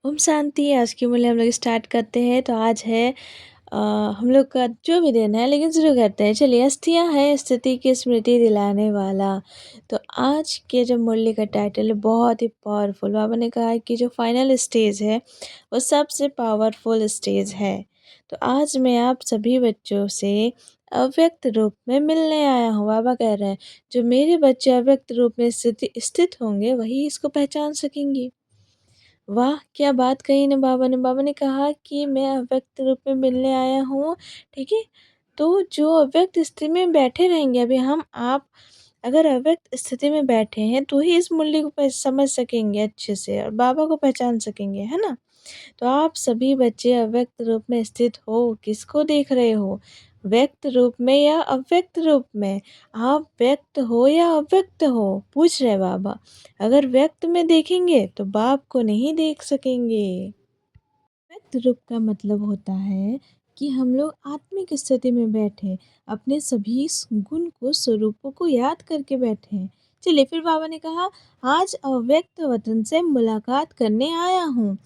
ओम शांति। आज की मूल्य हम लोग स्टार्ट करते हैं। तो आज है हम लोग का जो भी दिन है, लेकिन शुरू करते हैं। चलिए, अस्थियाँ है स्थिति की स्मृति दिलाने वाला। तो आज के जो मूल्य का टाइटल है बहुत ही पावरफुल। बाबा ने कहा है कि जो फाइनल स्टेज है वो सबसे पावरफुल स्टेज है। तो आज मैं आप सभी बच्चों से अव्यक्त रूप में मिलने आया हूँ। बाबा कह रहे हैं जो मेरे बच्चे अव्यक्त रूप में स्थित होंगे वही इसको पहचान सकेंगे। वाह! क्या बात कही ना बाबा ने। बाबा ने कहा कि मैं अव्यक्त रूप में मिलने आया हूँ, ठीक है? तो जो अव्यक्त स्थिति में बैठे रहेंगे, अभी हम आप अगर अव्यक्त स्थिति में बैठे हैं तो ही इस मूल्य को समझ सकेंगे अच्छे से और बाबा को पहचान सकेंगे, है ना? तो आप सभी बच्चे अव्यक्त रूप में स्थित हो, किसको देख रहे हो? व्यक्त रूप में या अव्यक्त रूप में? आप व्यक्त हो या अव्यक्त हो? पूछ रहे बाबा। अगर व्यक्त में देखेंगे तो बाप को नहीं देख सकेंगे। व्यक्त रूप का मतलब होता है कि हम लोग आत्मिक स्थिति में बैठे, अपने सभी गुण को, स्वरूपों को याद करके बैठे हैं। चलिए, फिर बाबा ने कहा आज अव्यक्त वतन से मुलाकात करने आया हूँ।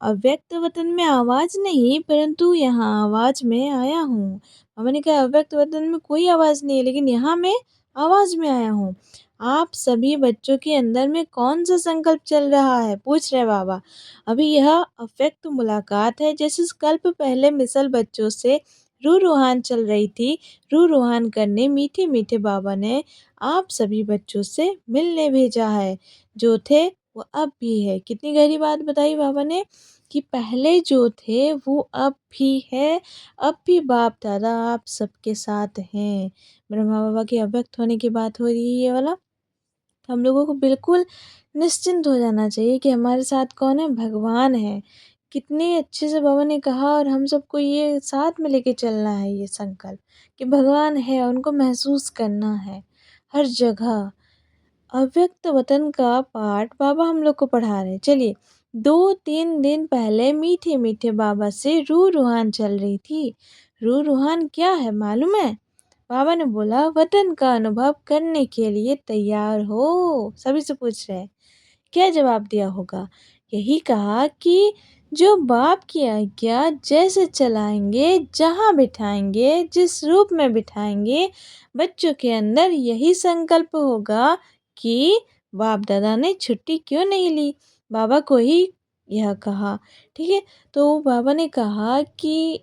अव्यक्त वतन में आवाज़ नहीं, परंतु यहाँ आवाज़ में आया हूँ। बाबा ने कहा अव्यक्त वतन में कोई आवाज़ नहीं है, लेकिन यहाँ मैं आवाज़ में आया हूँ। आप सभी बच्चों के अंदर में कौन सा संकल्प चल रहा है? पूछ रहे बाबा। अभी यह अव्यक्त मुलाकात है। जैसे कल्प पहले मिसल बच्चों से रूहान चल रही थी, रूहान करने मीठे मीठे बाबा ने आप सभी बच्चों से मिलने भेजा है। जो थे वो अब भी है। कितनी गहरी बात बताई बाबा ने कि पहले जो थे वो अब भी है, अब भी बाप दादा आप सबके साथ हैं। ब्रह्मा बाबा के अव्यक्त होने की बात हो रही है ये वाला। हम लोगों को बिल्कुल निश्चिंत हो जाना चाहिए कि हमारे साथ कौन है? भगवान है। कितने अच्छे से बाबा ने कहा और हम सबको ये साथ में लेके चलना है ये संकल्प कि भगवान है और उनको महसूस करना है हर जगह। अव्यक्त वतन का पाठ बाबा हम लोग को पढ़ा रहे। चलिए, 2-3 दिन पहले मीठे मीठे बाबा से रूहान चल रही थी। रूहान क्या है मालूम है? बाबा ने बोला वतन का अनुभव करने के लिए तैयार हो? सभी से पूछ रहे हैं। क्या जवाब दिया होगा? यही कहा कि जो बाप की आज्ञा जैसे चलाएंगे, जहाँ बिठाएंगे, जिस रूप में बिठाएंगे, बच्चों के अंदर यही संकल्प होगा कि बाप दादा ने छुट्टी क्यों नहीं ली। बाबा को ही यह कहा, ठीक है? तो बाबा ने कहा कि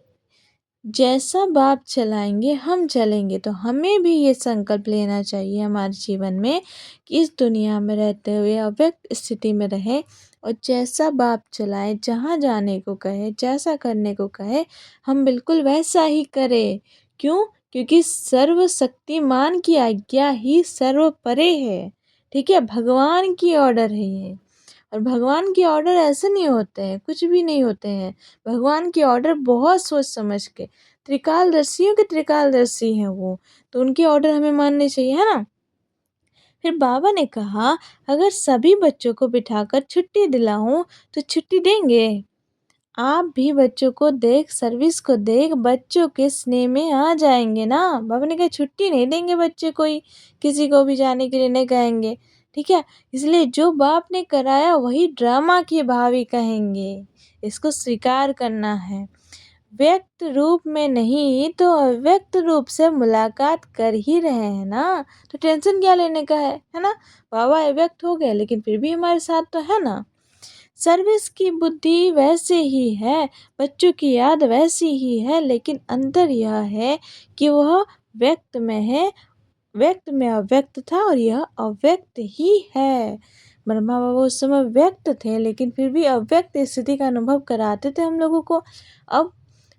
जैसा बाप चलाएंगे हम चलेंगे। तो हमें भी ये संकल्प लेना चाहिए हमारे जीवन में कि इस दुनिया में रहते हुए अव्यक्त स्थिति में रहे और जैसा बाप चलाए, जहाँ जाने को कहे, जैसा करने को कहे, हम बिल्कुल वैसा ही करें। क्यों? क्योंकि सर्वशक्तिमान की आज्ञा ही सर्व परे है। ठीक है, भगवान की ऑर्डर है ये। और भगवान के ऑर्डर ऐसे नहीं होते हैं, कुछ भी नहीं होते हैं। भगवान के ऑर्डर बहुत सोच समझ के, त्रिकालदर्शियों के त्रिकालदर्शी हैं वो, तो उनके ऑर्डर हमें मानने चाहिए, है ना? फिर बाबा ने कहा अगर सभी बच्चों को बिठाकर छुट्टी दिलाऊं तो छुट्टी देंगे? आप भी बच्चों को देख, सर्विस को देख, बच्चों के स्नेह में आ जाएंगे ना। बाबा ने कहा छुट्टी नहीं देंगे बच्चे कोई, किसी को भी जाने के लिए नहीं कहेंगे, ठीक है? इसलिए जो बाप ने कराया वही ड्रामा की भावी कहेंगे। इसको स्वीकार करना है। व्यक्त रूप में नहीं तो अव्यक्त रूप से मुलाकात कर ही रहे हैं ना, तो टेंशन क्या लेने का है ना? बाबा अव्यक्त हो गए लेकिन फिर भी हमारे साथ तो है ना। सर्विस की बुद्धि वैसे ही है, बच्चों की याद वैसी ही है, लेकिन अंतर यह है कि वह व्यक्त में है, व्यक्त में अव्यक्त था और यह अव्यक्त ही है। ब्रह्मा बाबा उस समय व्यक्त थे लेकिन फिर भी अव्यक्त स्थिति का अनुभव कराते थे हम लोगों को। अब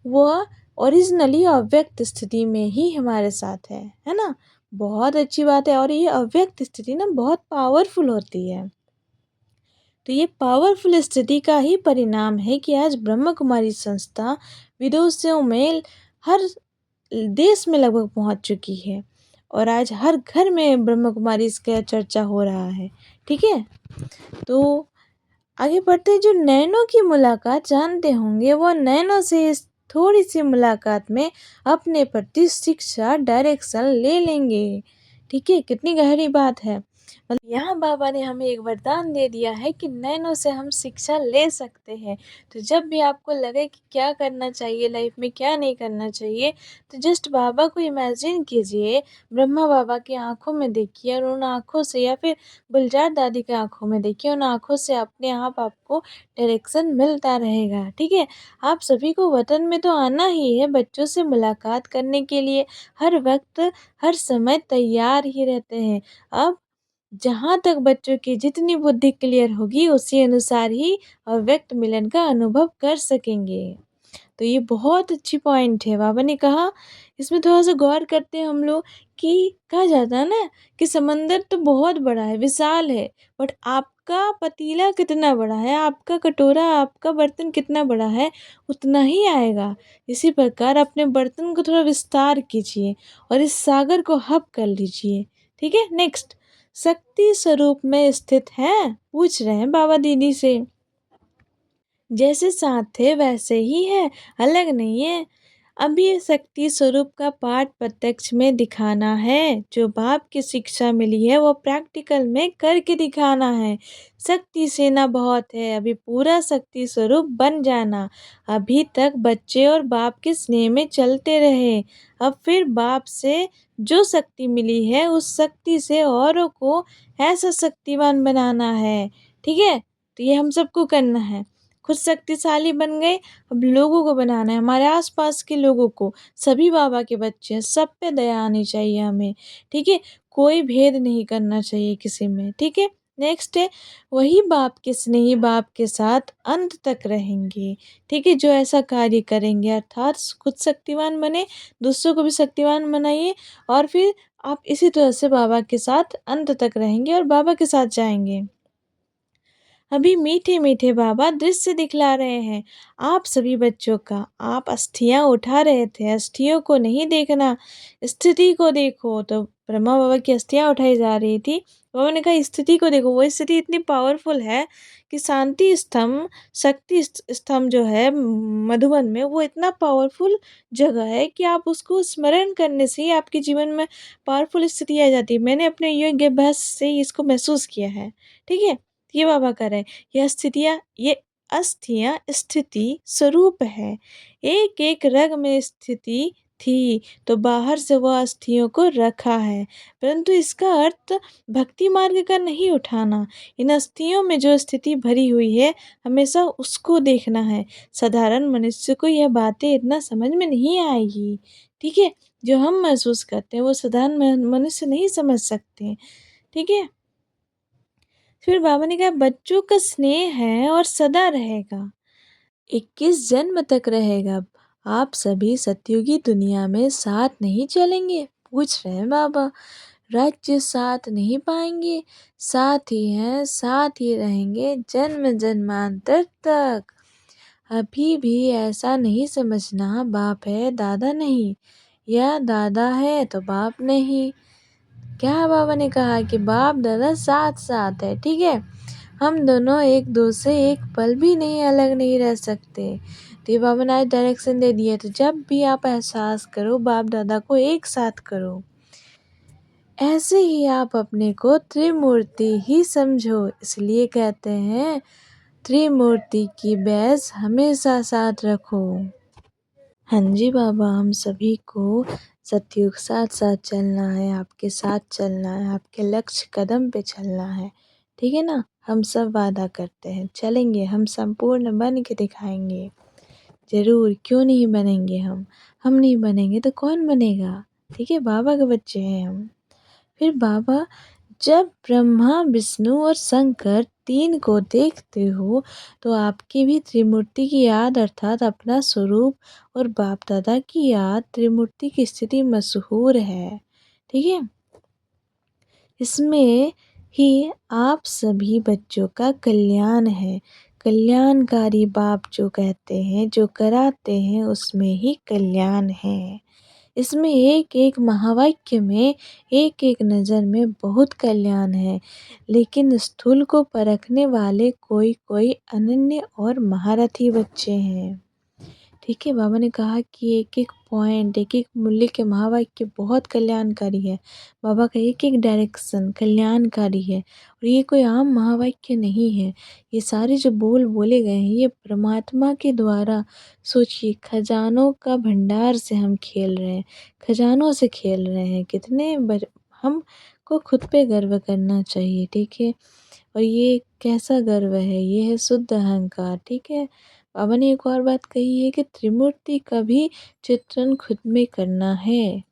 वह ओरिजिनली अव्यक्त स्थिति में ही हमारे साथ है ना? बहुत अच्छी बात है। और ये अव्यक्त स्थिति ना बहुत पावरफुल होती है। तो ये पावरफुल स्थिति का ही परिणाम है कि आज ब्रह्म कुमारी संस्था विदेशों में हर देश में लगभग पहुंच चुकी है और आज हर घर में ब्रह्म कुमारी इसका चर्चा हो रहा है, ठीक है? तो आगे बढ़ते जो नैनो की मुलाकात जानते होंगे, वो नैनो से इस थोड़ी सी मुलाकात में अपने प्रति शिक्षा डायरेक्शन ले लेंगे, ठीक है? कितनी गहरी बात है। मतलब यहाँ बाबा ने हमें एक वरदान दे दिया है कि नैनों से हम शिक्षा ले सकते हैं। तो जब भी आपको लगे कि क्या करना चाहिए लाइफ में, क्या नहीं करना चाहिए, तो जस्ट बाबा को इमेजिन कीजिए, ब्रह्मा बाबा की आँखों में देखिए और उन आँखों से, या फिर गुलजार दादी की आँखों में देखिए, उन आँखों से अपने आप आपको डायरेक्शन मिलता रहेगा, ठीक है? आप सभी को वतन में तो आना ही है, बच्चों से मुलाकात करने के लिए हर वक़्त, हर समय तैयार ही रहते हैं। अब जहाँ तक बच्चों की जितनी बुद्धि क्लियर होगी, उसी अनुसार ही व्यक्त मिलन का अनुभव कर सकेंगे। तो ये बहुत अच्छी पॉइंट है। बाबा ने कहा, इसमें थोड़ा-सा गौर करते हैं हम लोग कि कहा जाता है ना कि समंदर तो बहुत बड़ा है, विशाल है, बट आपका पतीला कितना बड़ा है, आपका कटोरा, आपका बर्तन कितना बड़ा है, उतना ही आएगा। इसी प्रकार अपने बर्तन को थोड़ा विस्तार कीजिए और इस सागर को हब कर लीजिए, ठीक है? नेक्स्ट, शक्ति स्वरूप में स्थित हैं? पूछ रहे हैं बाबा दीदी से। जैसे साथ थे वैसे ही है, अलग नहीं है। अभी ये शक्ति स्वरूप का पाठ प्रत्यक्ष में दिखाना है। जो बाप की शिक्षा मिली है वो प्रैक्टिकल में करके दिखाना है। शक्ति सेना बहुत है, अभी पूरा शक्ति स्वरूप बन जाना। अभी तक बच्चे और बाप के स्नेह में चलते रहे। अब फिर बाप से जो शक्ति मिली है उस शक्ति से औरों को ऐसा शक्तिवान बनाना है। ठीक है? तो ये हम सबको करना है। खुद शक्तिशाली बन गए, अब लोगों को बनाना है, हमारे आस-पास के लोगों को। सभी बाबा के बच्चे हैं, सब पे दया आनी चाहिए हमें, ठीक है? कोई भेद नहीं करना चाहिए किसी में, ठीक है? नेक्स्ट है, वही बाप के स्नेही बाप के साथ अंत तक रहेंगे, ठीक है? जो ऐसा कार्य करेंगे, अर्थात खुद शक्तिवान बने, दूसरों को भी शक्तिवान बनाइए और फिर आप इसी तरह से बाबा के साथ अंत तक रहेंगे और बाबा के साथ जाएँगे। अभी मीठे-मीठे बाबा दृश्य दिखला रहे हैं आप सभी बच्चों का। आप अस्थियाँ उठा रहे थे, अस्थियों को नहीं देखना, स्थिति को देखो। तो ब्रह्मा बाबा की अस्थियाँ उठाई जा रही थी। बाबा ने कहा स्थिति को देखो, वो स्थिति इतनी पावरफुल है कि शांति स्तंभ, शक्ति स्तंभ जो है मधुबन में, वो इतना पावरफुल जगह है कि आप उसको स्मरण करने से ही आपके जीवन में पावरफुल स्थिति आ जाती है। मैंने अपने योग्य अभ्यास से इसको महसूस किया है, ठीक है? ये बाबा कह रहे हैं, ये अस्थियाँ स्थिति स्वरूप है। एक-एक रग में स्थिति थी, तो बाहर से वह अस्थियों को रखा है। परंतु इसका अर्थ भक्ति मार्ग का नहीं उठाना। इन अस्थियों में जो स्थिति भरी हुई है, हमेशा उसको देखना है। साधारण मनुष्य को यह बातें इतना समझ में नहीं आएगी, ठीक है? जो हम महसूस करते हैं, वो साधारण मनुष्य नहीं समझ सकते, ठीक है? फिर बाबा ने कहा बच्चों का स्नेह है और सदा रहेगा, 21 जन्म तक रहेगा। आप सभी सतयुगी दुनिया में साथ नहीं चलेंगे? पूछ रहे हैं बाबा। राज्य साथ नहीं पाएंगे, साथ ही हैं, साथ ही रहेंगे जन्म जन्मांतर तक। अभी भी ऐसा नहीं समझना बाप है दादा नहीं, या दादा है तो बाप नहीं। क्या बाबा ने कहा कि बाप दादा साथ साथ है, ठीक है? हम दोनों एक दो से एक पल भी नहीं अलग नहीं रह सकते। तो ये बाबा ने आज डायरेक्शन दे दिया, तो जब भी आप एहसास करो बाप दादा को एक साथ करो। ऐसे ही आप अपने को त्रिमूर्ति ही समझो, इसलिए कहते हैं त्रिमूर्ति की बैस हमेशा साथ रखो। हाँ जी बाबा, हम सभी को सतयुग साथ साथ चलना है, आपके साथ चलना है, आपके लक्ष्य कदम पे चलना है, ठीक है ना? हम सब वादा करते हैं, चलेंगे, हम संपूर्ण बन के दिखाएंगे। ज़रूर, क्यों नहीं बनेंगे हम? हम नहीं बनेंगे तो कौन बनेगा? ठीक है, बाबा के बच्चे हैं हम। फिर बाबा, जब ब्रह्मा विष्णु और शंकर तीन को देखते हो तो आपकी भी त्रिमूर्ति की याद अर्थात अपना स्वरूप और बाप दादा की याद, त्रिमूर्ति की स्थिति मशहूर है, ठीक है? इसमें ही आप सभी बच्चों का कल्याण है। कल्याणकारी बाप जो कहते हैं, जो कराते हैं, उसमें ही कल्याण है। इसमें एक-एक महावाक्य में, एक-एक नज़र में बहुत कल्याण है, लेकिन स्थूल को परखने वाले कोई-कोई अनन्य और महारथी बच्चे हैं। ठीक है, बाबा ने कहा कि एक-एक पॉइंट, एक-एक मूल्य के महावाक्य बहुत कल्याणकारी है। बाबा का एक-एक डायरेक्शन कल्याणकारी है और ये कोई आम महावाक्य नहीं है। ये सारे जो बोल बोले गए हैं, ये परमात्मा के द्वारा सोचिए खजानों का भंडार से हम खेल रहे हैं, खजानों से खेल रहे हैं। कितने बर हमको खुद पे गर्व करना चाहिए, ठीक है? और ये कैसा गर्व है? ये है शुद्ध अहंकार, ठीक है? बाबा ने एक और बात कही है कि त्रिमूर्ति का भी चित्रण खुद में करना है।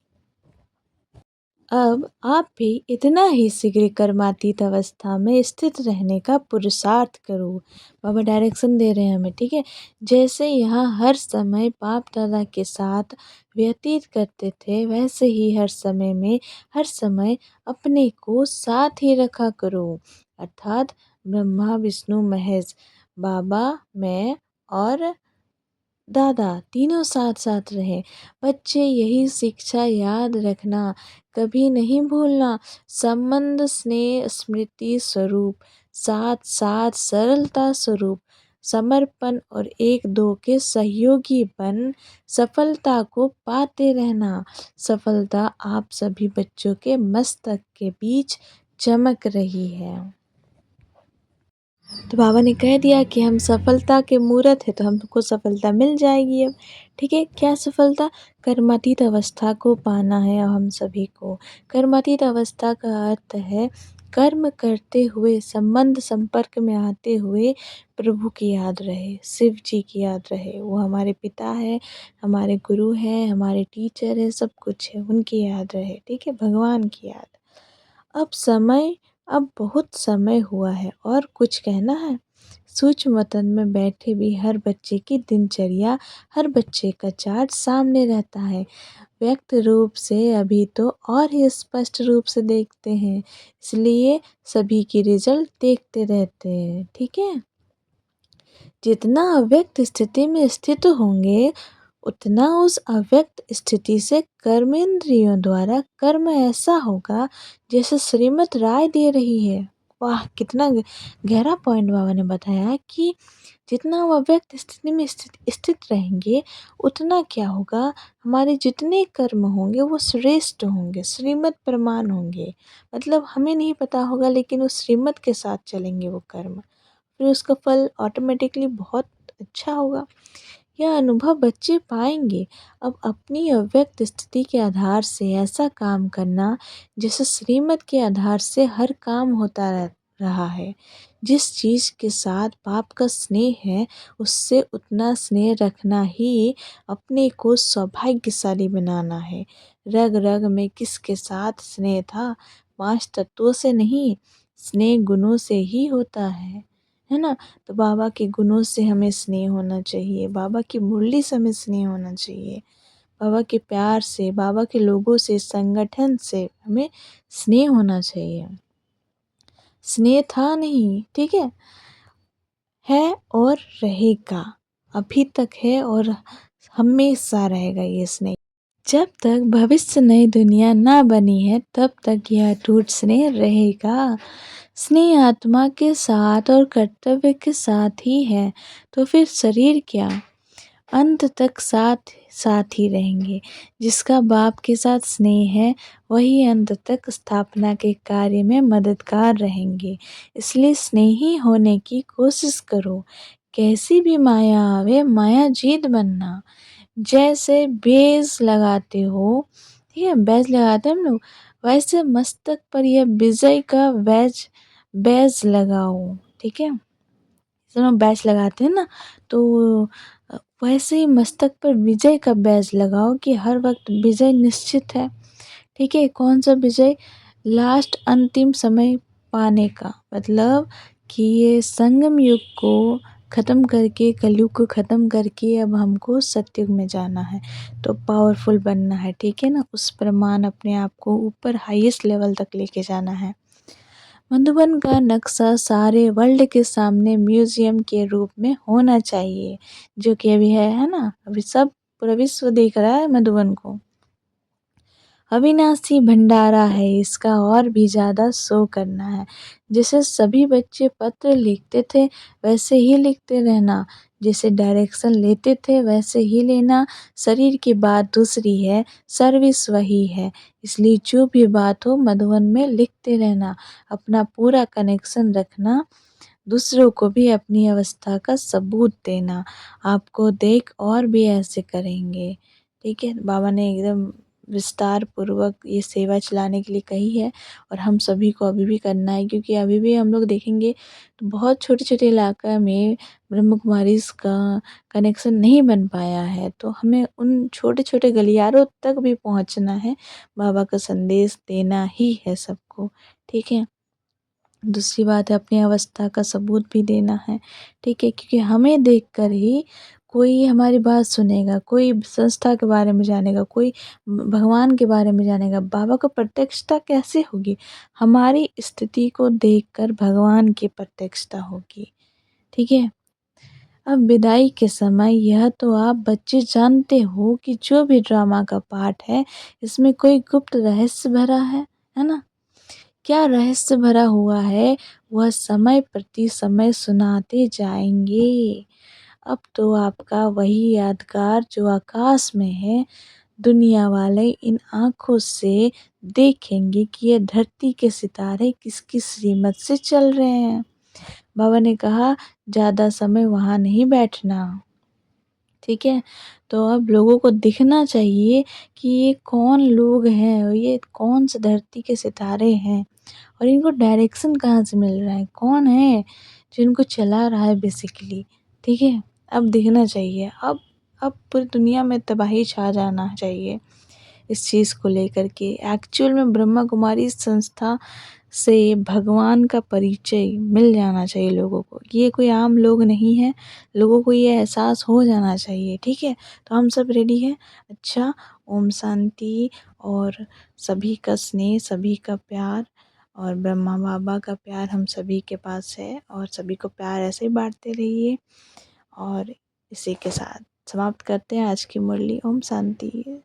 अब आप भी इतना ही शीघ्र कर्मातीत अवस्था में स्थित रहने का पुरुषार्थ करो। बाबा डायरेक्शन दे रहे हैं हमें, ठीक है? जैसे यहाँ हर समय बाप दादा के साथ व्यतीत करते थे, वैसे ही हर समय में हर समय अपने को साथ ही रखा करो। अर्थात ब्रह्मा विष्णु महेश, बाबा, मैं और दादा तीनों साथ साथ रहें। बच्चे यही शिक्षा याद रखना, कभी नहीं भूलना। संबंध स्नेह स्मृति स्वरूप, साथ साथ सरलता स्वरूप, समर्पण और एक दो के सहयोगी बन सफलता को पाते रहना। सफलता आप सभी बच्चों के मस्तक के बीच चमक रही है। तो बाबा ने कह दिया कि हम सफलता के मूरत है, तो हमको सफलता मिल जाएगी अब, ठीक है? क्या सफलता? कर्मातीत अवस्था को पाना है हम सभी को। कर्मातीत अवस्था का अर्थ है कर्म करते हुए, संबंध संपर्क में आते हुए प्रभु की याद रहे, शिव जी की याद रहे। वो हमारे पिता है, हमारे गुरु हैं, हमारे टीचर है, सब कुछ है, उनकी याद रहे, ठीक है? भगवान की याद। अब बहुत समय हुआ है और कुछ कहना है? सूक्ष्म वतन में बैठे भी हर बच्चे की दिनचर्या, हर बच्चे का चार्ट सामने रहता है। व्यक्त रूप से अभी तो और ही स्पष्ट रूप से देखते हैं, इसलिए सभी की रिजल्ट देखते रहते हैं, ठीक है? जितना अव्यक्त स्थिति में स्थित होंगे, उतना उस अव्यक्त स्थिति से कर्मेंद्रियों द्वारा कर्म ऐसा होगा जैसे श्रीमत राय दे रही है। वाह! कितना गहरा पॉइंट बाबा ने बताया कि जितना वो अव्यक्त स्थिति में स्थित रहेंगे, उतना क्या होगा, हमारे जितने कर्म होंगे वो श्रेष्ठ होंगे, श्रीमत प्रमाण होंगे। मतलब हमें नहीं पता होगा, लेकिन उस श्रीमत के साथ चलेंगे वो कर्म। फिर उसका फल ऑटोमेटिकली बहुत अच्छा होगा। यह अनुभव बच्चे पाएंगे। अब अपनी अव्यक्त स्थिति के आधार से ऐसा काम करना जैसे श्रीमत के आधार से हर काम होता रहा है। जिस चीज़ के साथ बाप का स्नेह है, उससे उतना स्नेह रखना ही अपने को सौभाग्यशाली बनाना है। रग रग में किसके साथ स्नेह था? 5 तत्वों से नहीं, स्नेह गुणों से ही होता है ना? तो बाबा के गुणों से हमें स्नेह होना चाहिए, बाबा की मुरली से हमें स्नेह होना चाहिए, बाबा के प्यार से, बाबा के लोगों से, संगठन से हमें स्नेह होना चाहिए। स्नेह था नहीं, ठीक है और रहेगा। अभी तक है और हमेशा रहेगा ये स्नेह। जब तक भविष्य नई दुनिया ना बनी है, तब तक यह अटूट स्नेह रहेगा। स्नेह आत्मा के साथ और कर्तव्य के साथ ही है, तो फिर शरीर क्या? अंत तक साथ साथ ही रहेंगे। जिसका बाप के साथ स्नेह है, वही अंत तक स्थापना के कार्य में मददगार रहेंगे। इसलिए स्नेही होने की कोशिश करो। कैसी भी माया आवे, माया जीत बनना। जैसे बेज लगाते हो, ठीक है, बैज लगाते हैं हम लोग, वैसे मस्तक पर यह विजय का बैज लगाओ, ठीक है? जब हम बैज लगाते हैं ना, तो वैसे ही मस्तक पर विजय का बैज लगाओ कि हर वक्त विजय निश्चित है, ठीक है? कौन सा विजय? लास्ट अंतिम समय पाने का, मतलब कि ये संगम युग को ख़त्म करके, कलयुग को ख़त्म करके अब हमको सतयुग में जाना है, तो पावरफुल बनना है, ठीक है ना? उस प्रमाण अपने आप को ऊपर हाईएस्ट लेवल तक लेके जाना है। मधुबन का नक्शा सारे वर्ल्ड के सामने म्यूजियम के रूप में होना चाहिए, जो कि अभी है ना? अभी सब पूरा विश्व देख रहा है मधुबन को। अविनाशी भंडारा है इसका और भी ज़्यादा शो करना है। जैसे सभी बच्चे पत्र लिखते थे वैसे ही लिखते रहना, जैसे डायरेक्शन लेते थे वैसे ही लेना। शरीर की बात दूसरी है, सर्विस वही है, इसलिए जो भी बात हो मधुबन में लिखते रहना। अपना पूरा कनेक्शन रखना, दूसरों को भी अपनी अवस्था का सबूत देना। आपको देख और भी ऐसे करेंगे। ठीक है, बाबा ने एकदम विस्तार पूर्वक ये सेवा चलाने के लिए कही है और हम सभी को अभी भी करना है, क्योंकि अभी भी हम लोग देखेंगे तो बहुत छोटे-छोटे इलाका में ब्रह्म कुमारीज़ का कनेक्शन नहीं बन पाया है। तो हमें उन छोटे-छोटे गलियारों तक भी पहुँचना है, बाबा का संदेश देना ही है सबको। ठीक है? दूसरी बात है अपनी अवस्था का सबूत भी देना है, ठीक है? क्योंकि हमें देखकर ही कोई हमारी बात सुनेगा, कोई संस्था के बारे में जानेगा, कोई भगवान के बारे में जानेगा। बाबा को प्रत्यक्षता कैसे होगी? हमारी स्थिति को देखकर भगवान की प्रत्यक्षता होगी, ठीक है? अब विदाई के समय यह तो आप बच्चे जानते हो कि जो भी ड्रामा का पार्ट है, इसमें कोई गुप्त रहस्य भरा है ना? क्या रहस्य भरा हुआ है वह समय प्रति समय सुनाते जाएंगे। अब तो आपका वही यादगार जो आकाश में है, दुनिया वाले इन आँखों से देखेंगे कि ये धरती के सितारे किसकी श्रीमत से चल रहे हैं। बाबा ने कहा ज़्यादा समय वहाँ नहीं बैठना, ठीक है? तो अब लोगों को दिखना चाहिए कि ये कौन लोग हैं और ये कौन से धरती के सितारे हैं और इनको डायरेक्शन कहाँ से मिल रहा है, कौन है जो इनको चला रहा है बेसिकली, ठीक है? अब दिखना चाहिए, अब पूरी दुनिया में तबाही छा जाना चाहिए इस चीज़ को लेकर के। एक्चुअल में ब्रह्मा कुमारी संस्था से भगवान का परिचय मिल जाना चाहिए लोगों को, ये कोई आम लोग नहीं है, लोगों को ये एहसास हो जाना चाहिए, ठीक है? तो हम सब रेडी हैं। अच्छा, ओम शांति। और सभी का स्नेह, सभी का प्यार और ब्रह्मा बाबा का प्यार हम सभी के पास है और सभी को प्यार ऐसे ही बांटते रहिए। और इसी के साथ समाप्त करते हैं आज की मुरली। ओम शांति।